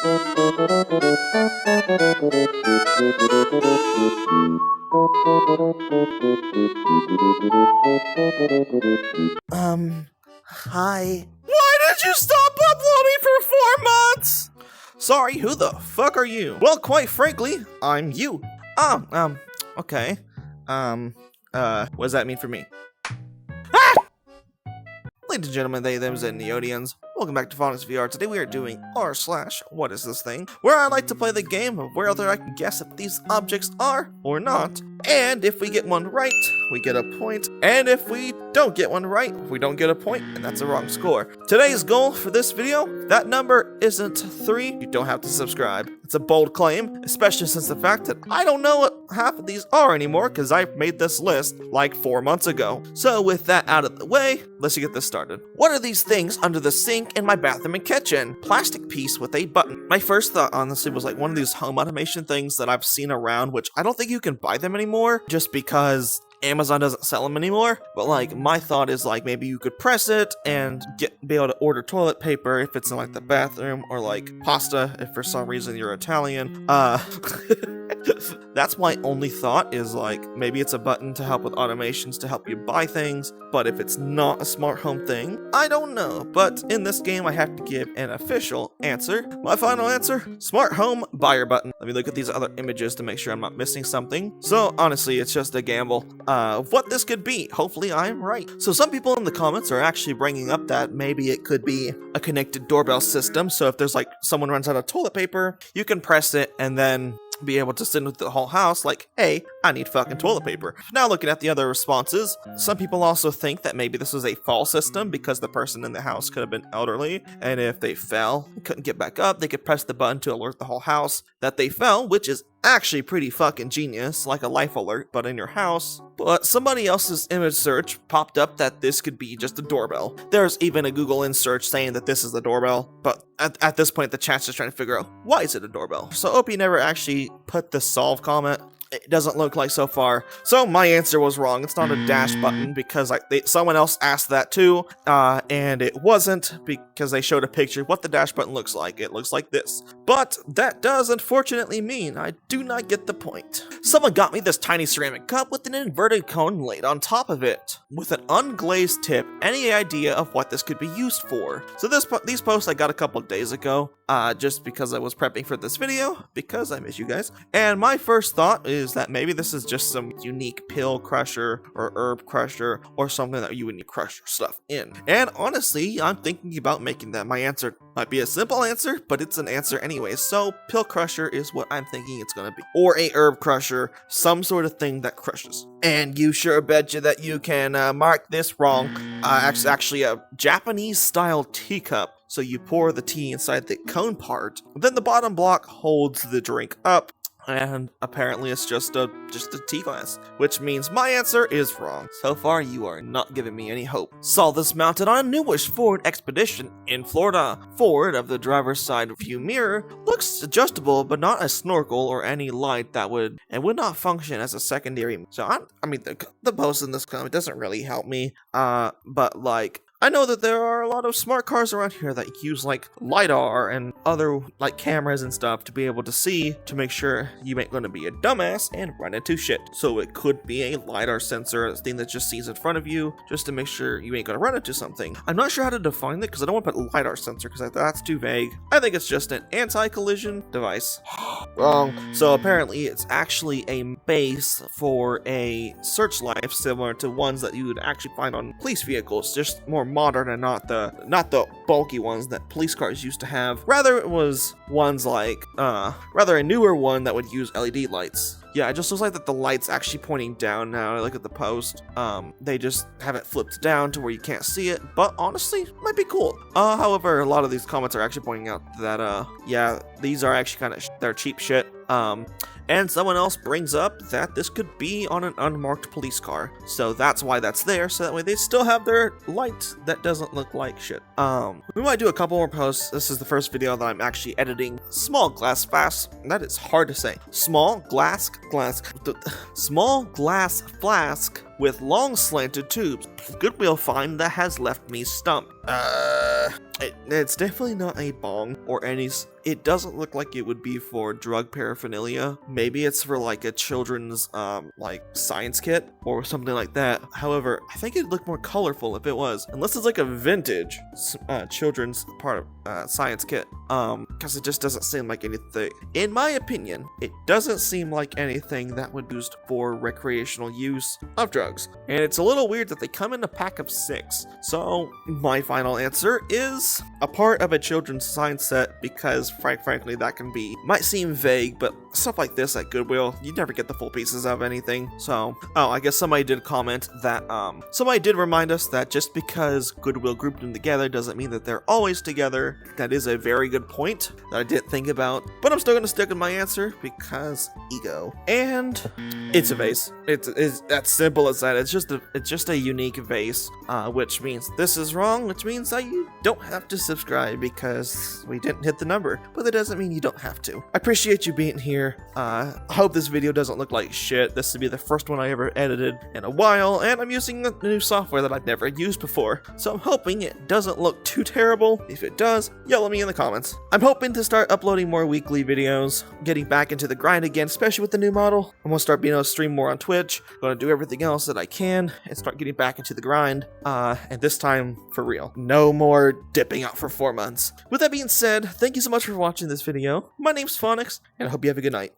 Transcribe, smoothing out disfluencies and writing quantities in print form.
Hi. Why did you stop uploading for 4 months? Sorry, who the fuck are you? Well, quite frankly, I'm you. Okay. What does that mean for me? Ah! Ladies and gentlemen, they, thems, and neodians, welcome back to Phonics VR. Today we are doing r/what is this thing, where I like to play the game of whether I can guess if these objects are or not. And if we get one right, we get a point. And if we don't get one right, we don't get a point, and that's a wrong score. Today's goal for this video, that number isn't 3. You don't have to subscribe. It's a bold claim, especially since the fact that I don't know what half of these are anymore because I made this list like 4 months ago. So with that out of the way, let's get this started. What are these things under the sink in my bathroom and kitchen? Plastic piece with a button. My first thought honestly was like one of these home automation things that I've seen around, which I don't think you can buy them anymore just because Amazon doesn't sell them anymore, but like my thought is like maybe you could press it and be able to order toilet paper if it's in like the bathroom, or like pasta if for some reason you're Italian. That's my only thought, is like maybe it's a button to help with automations to help you buy things, but if it's not a smart home thing, I don't know. But in this game I have to give an official answer. My final answer, smart home buyer button. Let me look at these other images to make sure I'm not missing something. So honestly, it's just a gamble. What this could be. Hopefully I'm right. So some people in the comments are actually bringing up that maybe it could be a connected doorbell system. So if there's like someone runs out of toilet paper, you can press it and then be able to send with the whole house like, hey, I need fucking toilet paper. Now looking at the other responses, some people also think that maybe this was a fall system because the person in the house could have been elderly, and if they fell and couldn't get back up, they could press the button to alert the whole house that they fell, which is actually pretty fucking genius, like a life alert, but in your house. But somebody else's image search popped up that this could be just a doorbell. There's even a Google in search saying that this is the doorbell, but at this point the chat's just trying to figure out, why is it a doorbell? So Opie never actually put the solve comment. It doesn't look like so far. So my answer was wrong. It's not a dash button because someone else asked that too, and it wasn't because they showed a picture of what the dash button looks like. It looks like this. But that does unfortunately mean I do not get the point. Someone got me this tiny ceramic cup with an inverted cone laid on top of it with an unglazed tip. Any idea of what this could be used for? So these posts I got a couple days ago, just because I was prepping for this video, because I miss you guys. And my first thought is that maybe this is just some unique pill crusher or herb crusher or something that you would need to crush your stuff in. And honestly, I'm thinking about making that my answer. Might be a simple answer, but it's an answer anyway. So pill crusher is what I'm thinking it's gonna be. Or a herb crusher, some sort of thing that crushes. And you sure betcha that you can mark this wrong. It's actually a Japanese style teacup. So you pour the tea inside the cone part, then the bottom block holds the drink up, and apparently it's just a tea glass, which means my answer is wrong. So far, you are not giving me any hope. Saw this mounted on a newish Ford Expedition in Florida. Forward of the driver's side view mirror looks adjustable, but not a snorkel or any light that would not function as a secondary. So I mean, the post in this comment doesn't really help me. But like, I know that there are a lot of smart cars around here that use like LiDAR and other like cameras and stuff to be able to see, to make sure you ain't gonna be a dumbass and run into shit. So it could be a LiDAR sensor, a thing that just sees in front of you, just to make sure you ain't gonna run into something. I'm not sure how to define it because I don't want to put LiDAR sensor because that's too vague. I think it's just an anti-collision device. Wrong. So apparently it's actually a base for a searchlight similar to ones that you would actually find on police vehicles, just more modern and not the bulky ones that police cars used to have. Rather, it was ones like rather a newer one that would use LED lights. Yeah, it just looks like that the light's actually pointing down now. I look at the post. They just have it flipped down to where you can't see it, but honestly, might be cool. However, a lot of these comments are actually pointing out that, yeah, these are actually kind of, they're cheap shit. And someone else brings up that this could be on an unmarked police car. So that's why that's there, so that way they still have their light that doesn't look like shit. We might do a couple more posts. This is the first video that I'm actually editing. Small glass flask. That is hard to say. Small glass flask with long slanted tubes. Goodwill find that has left me stumped. It's definitely not a bong or any. It doesn't look like it would be for drug paraphernalia. Maybe it's for like a children's like science kit or something like that. However, I think it'd look more colorful if it was, unless it's like a vintage children's part of science kit. Because it just doesn't seem like anything. In my opinion, it doesn't seem like anything that would boost for recreational use of drugs. And it's a little weird that they come in a pack of 6. So my final answer is a part of a children's science set, because frankly that might seem vague, but stuff like this at Goodwill, you never get the full pieces of anything. So, I guess somebody did comment that, somebody did remind us that just because Goodwill grouped them together doesn't mean that they're always together. That is a very good point that I didn't think about, but I'm still gonna stick with my answer because ego. And it's a vase. It's as simple as that. It's just a unique vase, which means this is wrong, which means that you don't have to subscribe because we didn't hit the number, but that doesn't mean you don't have to. I appreciate you being here. I hope this video doesn't look like shit. This will be the first one I ever edited in a while, and I'm using a new software that I've never used before, so I'm hoping it doesn't look too terrible. If it does, yell at me in the comments. I'm hoping to start uploading more weekly videos, getting back into the grind again, especially with the new model. I'm gonna start being able to stream more on Twitch, gonna do everything else that I can, and start getting back into the grind, and this time for real. No more dipping out for 4 months. With that being said, thank you so much for watching this video. My name's Phonics, and I hope you have a good night.